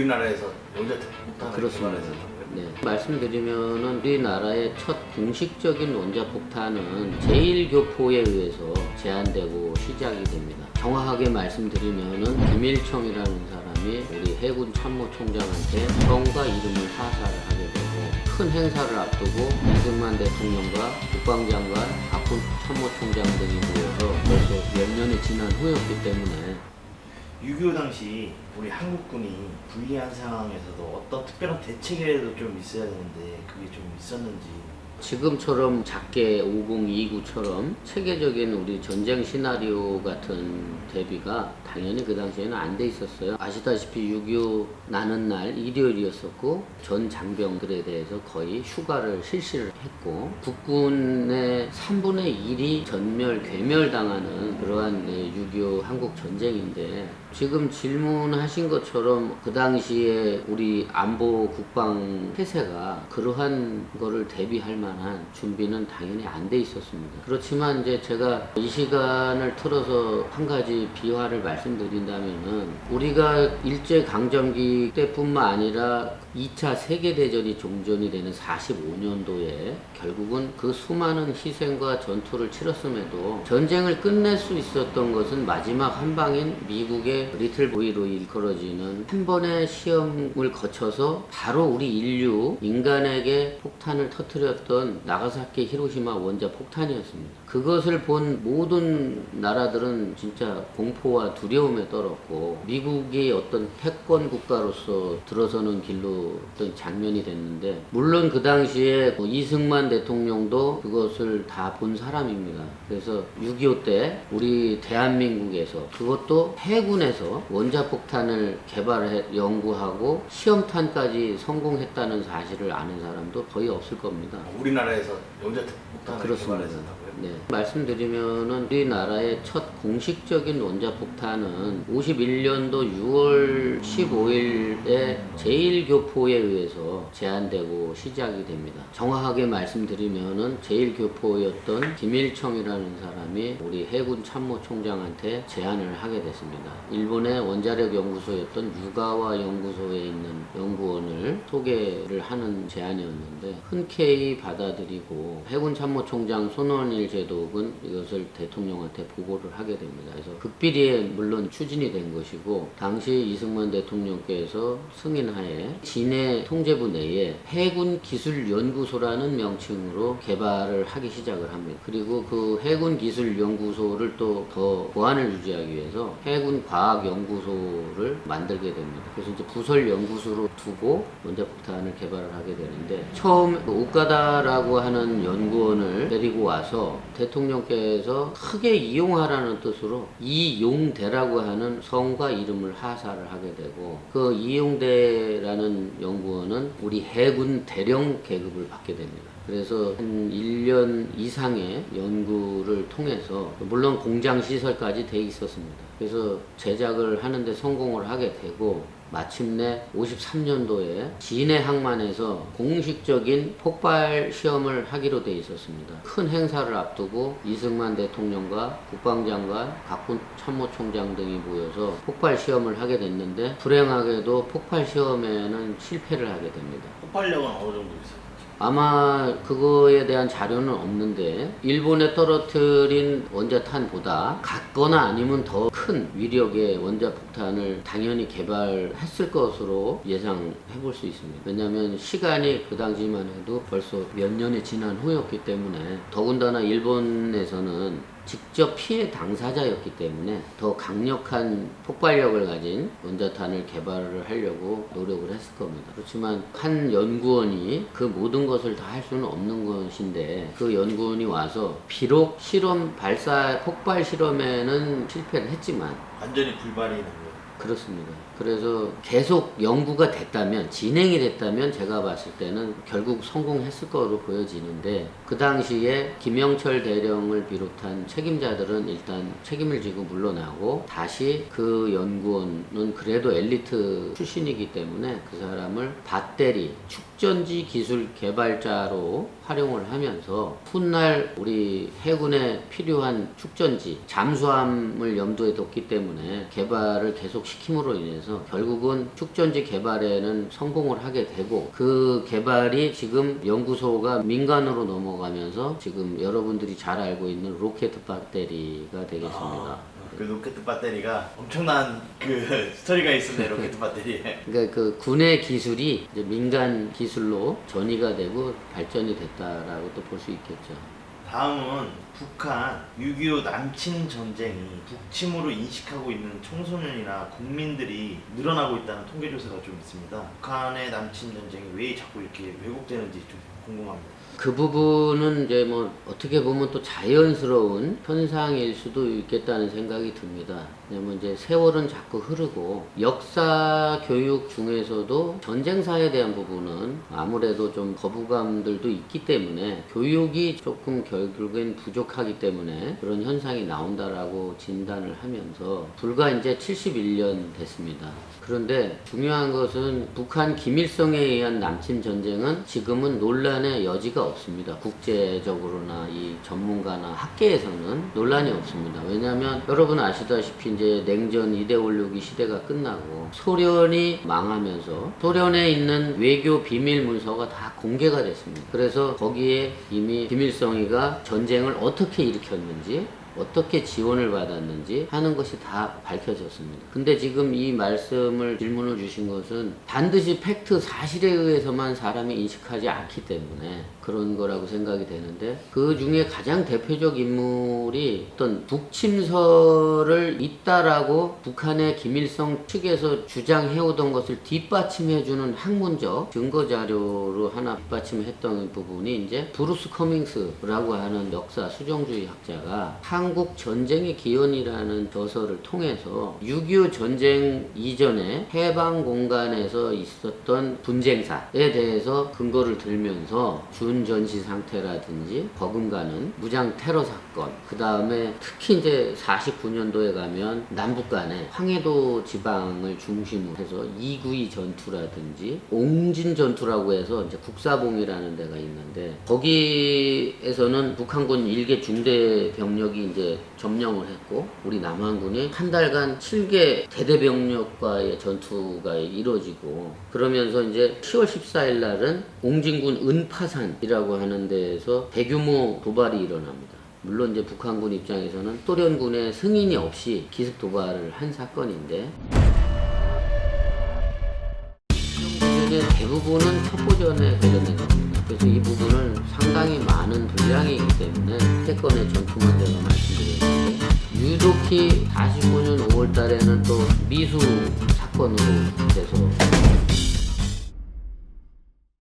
우리나라에서 원자력 폭탄을 그렇습니다. 개발했었던 거예요? 네. 말씀드리면은 우리나라의 첫 공식적인 원자폭탄은 제1교포에 의해서 제한되고 시작이 됩니다. 정확하게 말씀드리면은 김일청이라는 사람이 우리 해군 참모총장한테 성과 이름을 하사를 하게 되고, 큰 행사를 앞두고 이승만 대통령과 국방장관, 박훈 참모총장 등이 모여서 벌써 몇 년이 지난 후였기 때문에 6.25 당시 우리 한국군이 불리한 상황에서도 어떤 특별한 대책이라도 좀 있어야 되는데 그게 좀 있었는지. 지금처럼 작게 5029처럼 체계적인 우리 전쟁 시나리오 같은 대비가 당연히 그 당시에는 안 돼 있었어요. 아시다시피 6.25 나는 날 일요일이었었고, 전 장병들에 대해서 거의 휴가를 실시를 했고, 국군의 3분의 1이 전멸, 괴멸당하는 그러한 6.25 한국 전쟁인데, 지금 질문하신 것처럼 그 당시에 우리 안보 국방 태세가 그러한 거를 대비할 만한 준비는 당연히 안 돼 있었습니다. 그렇지만 이제 제가 이 시간을 틀어서 한 가지 비화를 말씀드린다면은, 우리가 일제강점기 때뿐만 아니라 2차 세계대전이 종전이 되는 45년도에 결국은 그 수많은 희생과 전투를 치렀음에도 전쟁을 끝낼 수 있었던 것은 마지막 한 방인 미국의 리틀 보이로 일컬어지는 한 번의 시험을 거쳐서 바로 우리 인류, 인간에게 폭탄을 터뜨렸던 나가사키 히로시마 원자 폭탄이었습니다. 그것을 본 모든 나라들은 진짜 공포와 두려움에 떨었고, 미국이 어떤 패권 국가로서 들어서는 길로 어떤 장면이 됐는데, 물론 그 당시에 이승만 대통령도 그것을 다 본 사람입니다. 그래서 6.25 때 우리 대한민국에서, 그것도 해군에서 원자폭탄을 개발해 연구하고 시험탄까지 성공했다는 사실을 아는 사람도 거의 없을 겁니다. 우리나라에서 원자력 폭탄을 그렇습니다. 개발했었다고요? 네. 말씀드리면은 우리나라의 첫 공식적인 원자폭탄은 51년도 6월 15일에 제1교포에 의해서 제한되고 시작이 됩니다. 정확하게 말씀드리면은 제1교포였던 김일청이라는 사람이 우리 해군 참모총장한테 제안을 하게 됐습니다. 일본의 원자력 연구소였던 유가와 연구소에 있는 연구원을 소개를 하는 제안이었는데, 흔쾌히 받아들이고 해군 참모총장 손원일 제독은 이것을 대통령한테 보고를 하게 됩니다. 그래서 극비리에 물론 추진이 된 것이고, 당시 이승만 대통령께서 승인하에 진해 통제부 내에 해군기술연구소라는 명칭으로 개발을 하기 시작을 합니다. 그리고 그 해군기술연구소를 또 더 보안을 유지하기 위해서 해군과학연구소를 만들게 됩니다. 그래서 이제 부설연구소로 두고 원자폭탄을 개발을 하게 되는데, 처음 오카다라고 하는 연구원을 데리고 와서 대통령께서 크게 이용하라는 뜻으로 이용대라고 하는 성과 이름을 하사를 하게 되고, 그 이용대라는 연구원은 우리 해군 대령 계급을 받게 됩니다. 그래서 한 1년 이상의 연구를 통해서, 물론 공장 시설까지 돼 있었습니다. 그래서 제작을 하는데 성공을 하게 되고, 마침내 53년도에 진해 항만에서 공식적인 폭발 시험을 하기로 돼 있었습니다. 큰 행사를 앞두고 이승만 대통령과 국방장관, 박훈 참모총장 등이 모여서 폭발 시험을 하게 됐는데, 불행하게도 폭발 시험에는 실패를 하게 됩니다. 폭발력은 어느 정도 있어요? 아마 그거에 대한 자료는 없는데, 일본에 떨어뜨린 원자탄보다 같거나 아니면 더 큰 위력의 원자폭탄을 당연히 개발했을 것으로 예상해 볼 수 있습니다. 왜냐하면 시간이 그 당시만 해도 벌써 몇 년이 지난 후였기 때문에, 더군다나 일본에서는 직접 피해 당사자였기 때문에 더 강력한 폭발력을 가진 원자탄을 개발을 하려고 노력을 했을 겁니다. 그렇지만 한 연구원이 그 모든 것을 다 할 수는 없는 것인데, 그 연구원이 와서 비록 실험 발사 폭발 실험에는 실패를 했지만 완전히 불발이 난 거예요? 그렇습니다. 그래서 계속 연구가 됐다면, 진행이 됐다면 제가 봤을 때는 결국 성공했을 거로 보여지는데, 그 당시에 김영철 대령을 비롯한 책임자들은 일단 책임을 지고 물러나고, 다시 그 연구원은 그래도 엘리트 출신이기 때문에 그 사람을 밧데리 축전지 기술 개발자로 활용을 하면서, 훗날 우리 해군에 필요한 축전지, 잠수함을 염두에 뒀기 때문에 개발을 계속 시킴으로 인해서 해서 결국은 축전지 개발에는 성공을 하게 되고, 그 개발이 지금 연구소가 민간으로 넘어가면서 지금 여러분들이 잘 알고 있는 로켓 배터리가 되겠습니다. 그 로켓 배터리가 엄청난 그 스토리가 있었네. 로켓 배터리에. 그러니까 그 군의 기술이 이제 민간 기술로 전이가 되고 발전이 됐다라고 또 볼 수 있겠죠. 다음은 북한 6.25 남침 전쟁이 북침으로 인식하고 있는 청소년이나 국민들이 늘어나고 있다는 통계 조사가 좀 있습니다. 북한의 남침 전쟁이 왜 자꾸 이렇게 왜곡되는지 좀 궁금합니다. 그 부분은 이제 뭐 어떻게 보면 또 자연스러운 현상일 수도 있겠다는 생각이 듭니다. 왜냐면 이제 세월은 자꾸 흐르고 역사 교육 중에서도 전쟁사에 대한 부분은 아무래도 좀 거부감들도 있기 때문에 교육이 조금 결국엔 부족하기 때문에 그런 현상이 나온다라고 진단을 하면서 불과 이제 71년 됐습니다. 그런데 중요한 것은 북한 김일성에 의한 남침 전쟁은 지금은 논란의 여지가 없습니다. 국제적으로나 이 전문가나 학계에서는 논란이 없습니다. 왜냐하면 여러분 아시다시피 이제 냉전 이데올로기 시대가 끝나고 소련이 망하면서 소련에 있는 외교 비밀 문서가 다 공개가 됐습니다. 그래서 거기에 이미 김일성이가 전쟁을 어떻게 일으켰는지 어떻게 지원을 받았는지 하는 것이 다 밝혀졌습니다. 근데 지금 이 질문을 주신 것은 반드시 팩트, 사실에 의해서만 사람이 인식하지 않기 때문에 그런 거라고 생각이 되는데, 그 중에 가장 대표적 인물이 어떤 북침설을 있다라고 북한의 김일성 측에서 주장해오던 것을 뒷받침해주는 학문적 증거자료로 하나 뒷받침했던 부분이 이제 브루스 커밍스라고 하는 역사 수정주의 학자가 한국 전쟁의 기원이라는 저서를 통해서 6.25 전쟁 이전에 해방 공간에서 있었던 분쟁사에 대해서 근거를 들면서 준전시 상태라든지 버금가는 무장 테러 사건, 그 다음에 특히 이제 49년도에 가면 남북 간에 황해도 지방을 중심으로 해서 292 전투라든지 옹진 전투라고 해서 이제 국사봉이라는 데가 있는데, 거기에서는 북한군 일개 중대 병력이 이제 점령을 했고 우리 남한군이 한 달간 7개 대대병력과의 전투가 이루어지고, 그러면서 이제 10월 14일 날은 옹진군 은파산이라고 하는 데에서 대규모 도발이 일어납니다. 물론 이제 북한군 입장에서는 소련군의 승인이 없이 기습 도발을 한 사건인데, 문제는 대부분은 첩보전에 관련된 겁니다. 그래서 이 부분을 상당히 많은 분량이기 때문에 태권의 전투만 제가 말씀드렸는데, 유독히 45년 5월 달에는 또 미수 사건으로 돼서